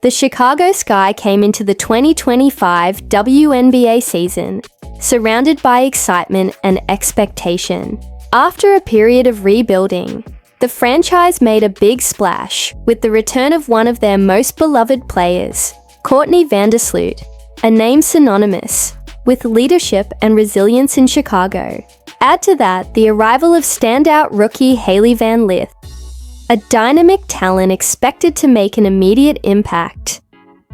The Chicago Sky came into the 2025 WNBA season surrounded by excitement and expectation. After a period of rebuilding, the franchise made a big splash with the return of one of their most beloved players, Courtney Vandersloot, a name synonymous with leadership and resilience in Chicago. Add to that the arrival of standout rookie Hailey Van Lith, a dynamic talent expected to make an immediate impact,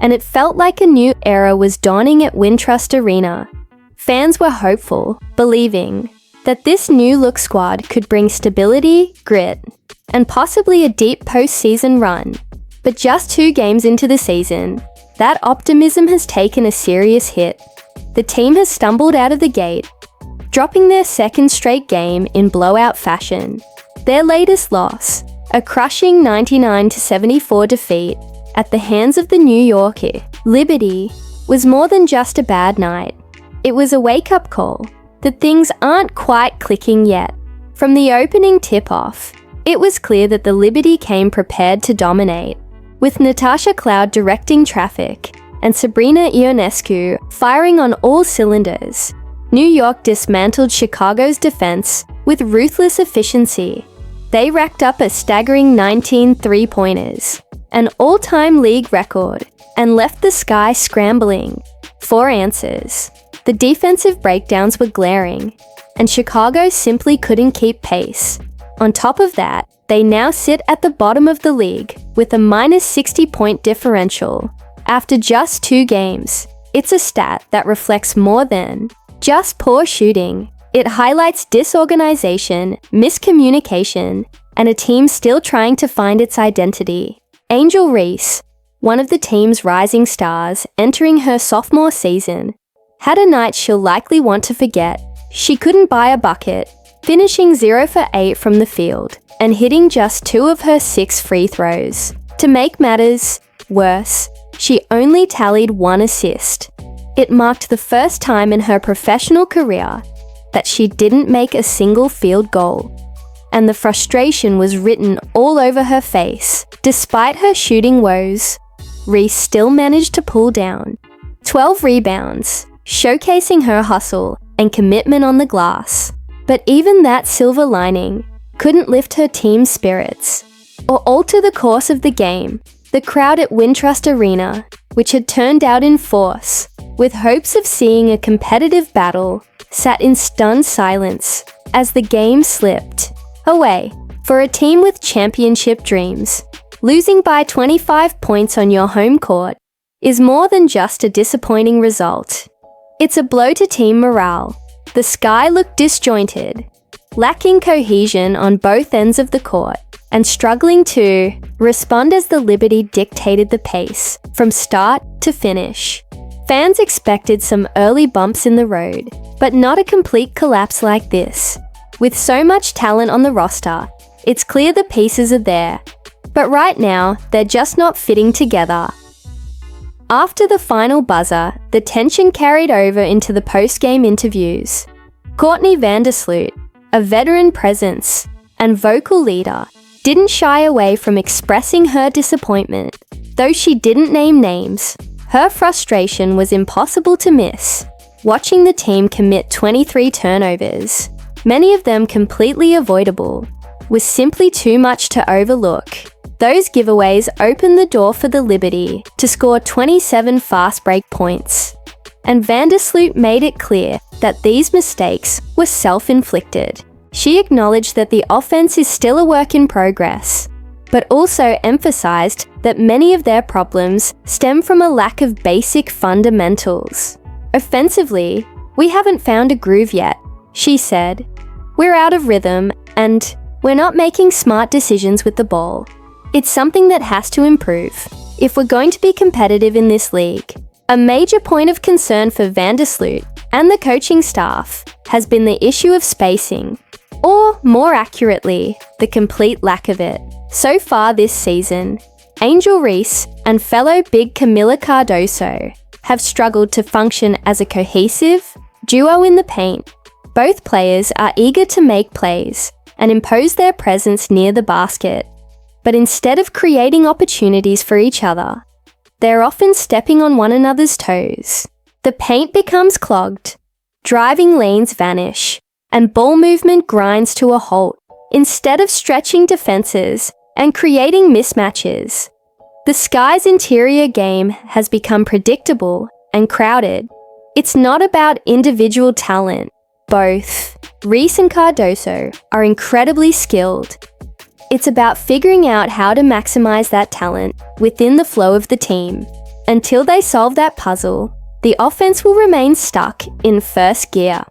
and it felt like a new era was dawning at Wintrust Arena. Fans were hopeful, believing that this new-look squad could bring stability, grit, and possibly a deep postseason run. But just 2 games into the season, that optimism has taken a serious hit. The team has stumbled out of the gate, dropping their second straight game in blowout fashion. Their latest loss, a crushing 99-74 defeat at the hands of the New York Liberty, was more than just a bad night. It was a wake-up call that things aren't quite clicking yet. From the opening tip-off, it was clear that the Liberty came prepared to dominate. With Natasha Cloud directing traffic and Sabrina Ionescu firing on all cylinders, New York dismantled Chicago's defense with ruthless efficiency. They racked up a staggering 19 three-pointers, an all-time league record, and left the Sky scrambling for answers. The defensive breakdowns were glaring, and Chicago simply couldn't keep pace. On top of that, they now sit at the bottom of the league with a minus 60-point differential. After just 2 games, it's a stat that reflects more than just poor shooting. It highlights disorganization, miscommunication, and a team still trying to find its identity. Angel Reese, one of the team's rising stars entering her sophomore season, had a night she'll likely want to forget. She couldn't buy a bucket, finishing 0 for 8 from the field and hitting just 2 of her 6 free throws. To make matters worse, she only tallied 1 assist. It marked the first time in her professional career that she didn't make a single field goal, and the frustration was written all over her face. Despite her shooting woes, Reese still managed to pull down 12 rebounds, showcasing her hustle and commitment on the glass. But even that silver lining couldn't lift her team's spirits or alter the course of the game. The crowd at Wintrust Arena, which had turned out in force, with hopes of seeing a competitive battle, sat in stunned silence as the game slipped away. For a team with championship dreams, losing by 25 points on your home court is more than just a disappointing result. It's a blow to team morale. The Sky looked disjointed, lacking cohesion on both ends of the court, and struggling to respond as the Liberty dictated the pace from start to finish. Fans expected some early bumps in the road, but not a complete collapse like this. With so much talent on the roster, it's clear the pieces are there, but right now, they're just not fitting together. After the final buzzer, the tension carried over into the post-game interviews. Courtney Vandersloot, a veteran presence and vocal leader, didn't shy away from expressing her disappointment. Though she didn't name names, her frustration was impossible to miss. Watching the team commit 23 turnovers, many of them completely avoidable, was simply too much to overlook. Those giveaways opened the door for the Liberty to score 27 fast break points, and Vandersloot made it clear that these mistakes were self-inflicted. She acknowledged that the offense is still a work in progress, but also emphasized that many of their problems stem from a lack of basic fundamentals. Offensively, we haven't found a groove yet, she said. We're out of rhythm, and we're not making smart decisions with the ball. It's something that has to improve if we're going to be competitive in this league. A major point of concern for Vandersloot and the coaching staff has been the issue of spacing, or more accurately, the complete lack of it. So far this season, Angel Reese and fellow big Camila Cardoso have struggled to function as a cohesive duo in the paint. Both players are eager to make plays and impose their presence near the basket, but instead of creating opportunities for each other, they're often stepping on one another's toes. The paint becomes clogged, driving lanes vanish, and ball movement grinds to a halt. Instead of stretching defenses and creating mismatches, the Sky's interior game has become predictable and crowded. It's not about individual talent. Both Reese and Cardoso are incredibly skilled. It's about figuring out how to maximize that talent within the flow of the team. Until they solve that puzzle, the offense will remain stuck in first gear.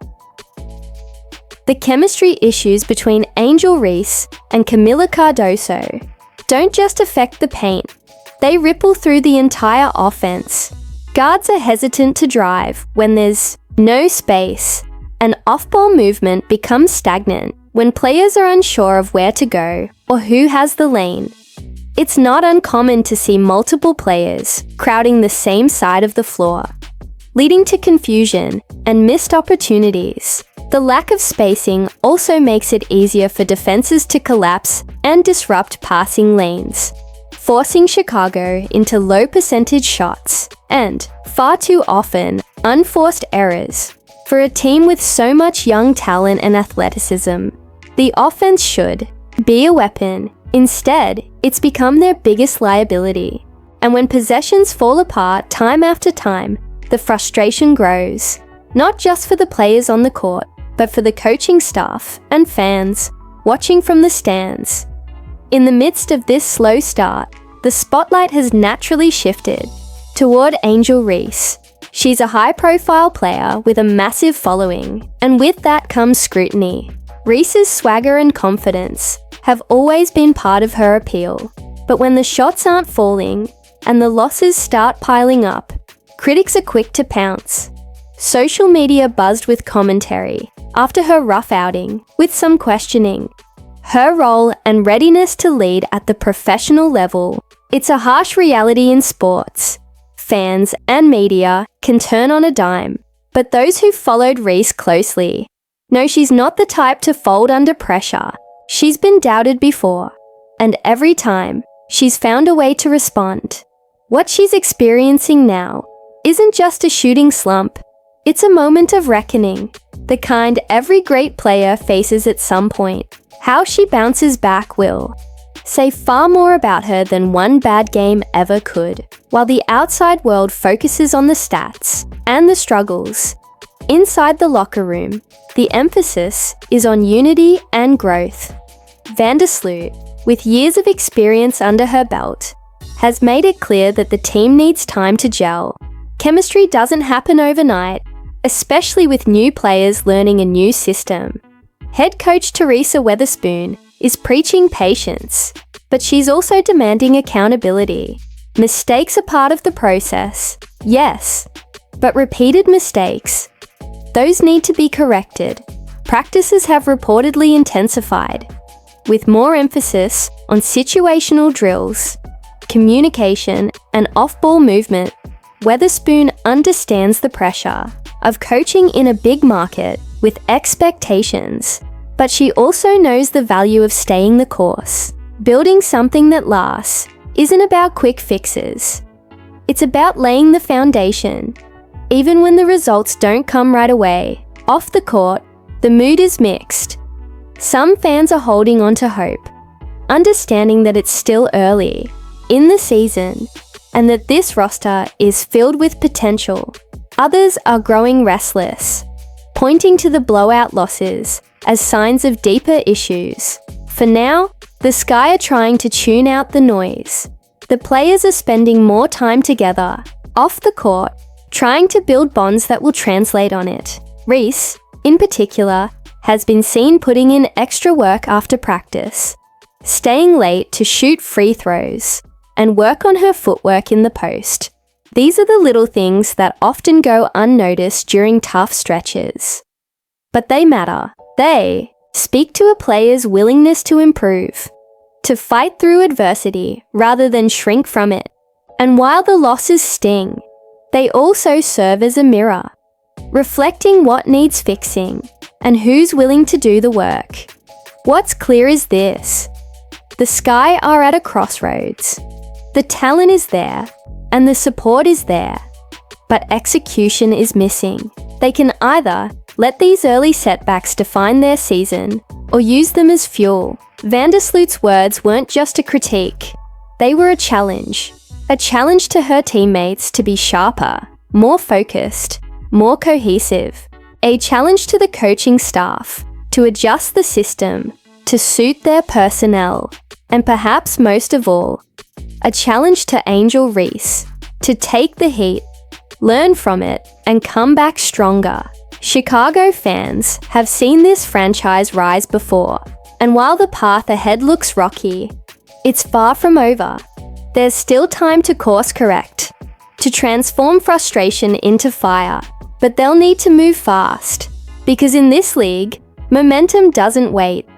The chemistry issues between Angel Reese and Camila Cardoso don't just affect the paint, they ripple through the entire offense. Guards are hesitant to drive when there's no space, and off-ball movement becomes stagnant when players are unsure of where to go or who has the lane. It's not uncommon to see multiple players crowding the same side of the floor, leading to confusion and missed opportunities. The lack of spacing also makes it easier for defenses to collapse and disrupt passing lanes, forcing Chicago into low-percentage shots and, far too often, unforced errors. For a team with so much young talent and athleticism, the offense should be a weapon. Instead, it's become their biggest liability. And when possessions fall apart time after time, the frustration grows, not just for the players on the court, but for the coaching staff and fans watching from the stands. In the midst of this slow start, the spotlight has naturally shifted toward Angel Reese. She's a high-profile player with a massive following, and with that comes scrutiny. Reese's swagger and confidence have always been part of her appeal, but when the shots aren't falling and the losses start piling up, critics are quick to pounce. Social media buzzed with commentary after her rough outing, with some questioning her role and readiness to lead at the professional level. It's a harsh reality in sports. Fans and media can turn on a dime, but those who followed Reese closely know she's not the type to fold under pressure. She's been doubted before, and every time, she's found a way to respond. What she's experiencing now isn't just a shooting slump, it's a moment of reckoning, the kind every great player faces at some point. How she bounces back will say far more about her than one bad game ever could. While the outside world focuses on the stats and the struggles, inside the locker room, the emphasis is on unity and growth. Vandersloot, with years of experience under her belt, has made it clear that the team needs time to gel. Chemistry doesn't happen overnight, especially with new players learning a new system. Head coach Teresa Weatherspoon is preaching patience, but she's also demanding accountability. Mistakes are part of the process, yes, but repeated mistakes, those need to be corrected. Practices have reportedly intensified, with more emphasis on situational drills, communication, and off-ball movement. Weatherspoon understands the pressure of coaching in a big market with expectations, but she also knows the value of staying the course. Building something that lasts isn't about quick fixes. It's about laying the foundation. Even when the results don't come right away, off the court, the mood is mixed. Some fans are holding on to hope, understanding that it's still early in the season and that this roster is filled with potential. Others are growing restless, pointing to the blowout losses as signs of deeper issues. For now, the Sky are trying to tune out the noise. The players are spending more time together, off the court, trying to build bonds that will translate on it. Reese, in particular, has been seen putting in extra work after practice, staying late to shoot free throws, and work on her footwork in the post. These are the little things that often go unnoticed during tough stretches. But they matter. They speak to a player's willingness to improve, to fight through adversity rather than shrink from it. And while the losses sting, they also serve as a mirror, reflecting what needs fixing and who's willing to do the work. What's clear is this: the Sky are at a crossroads. The talent is there, and the support is there, but execution is missing. They can either let these early setbacks define their season or use them as fuel. Vandersloot's words weren't just a critique. They were a challenge to her teammates to be sharper, more focused, more cohesive. A challenge to the coaching staff to adjust the system to suit their personnel. And perhaps most of all, a challenge to Angel Reese to take the heat, learn from it, and come back stronger. Chicago fans have seen this franchise rise before, and while the path ahead looks rocky, it's far from over. There's still time to course correct, to transform frustration into fire, but they'll need to move fast, because in this league, momentum doesn't wait.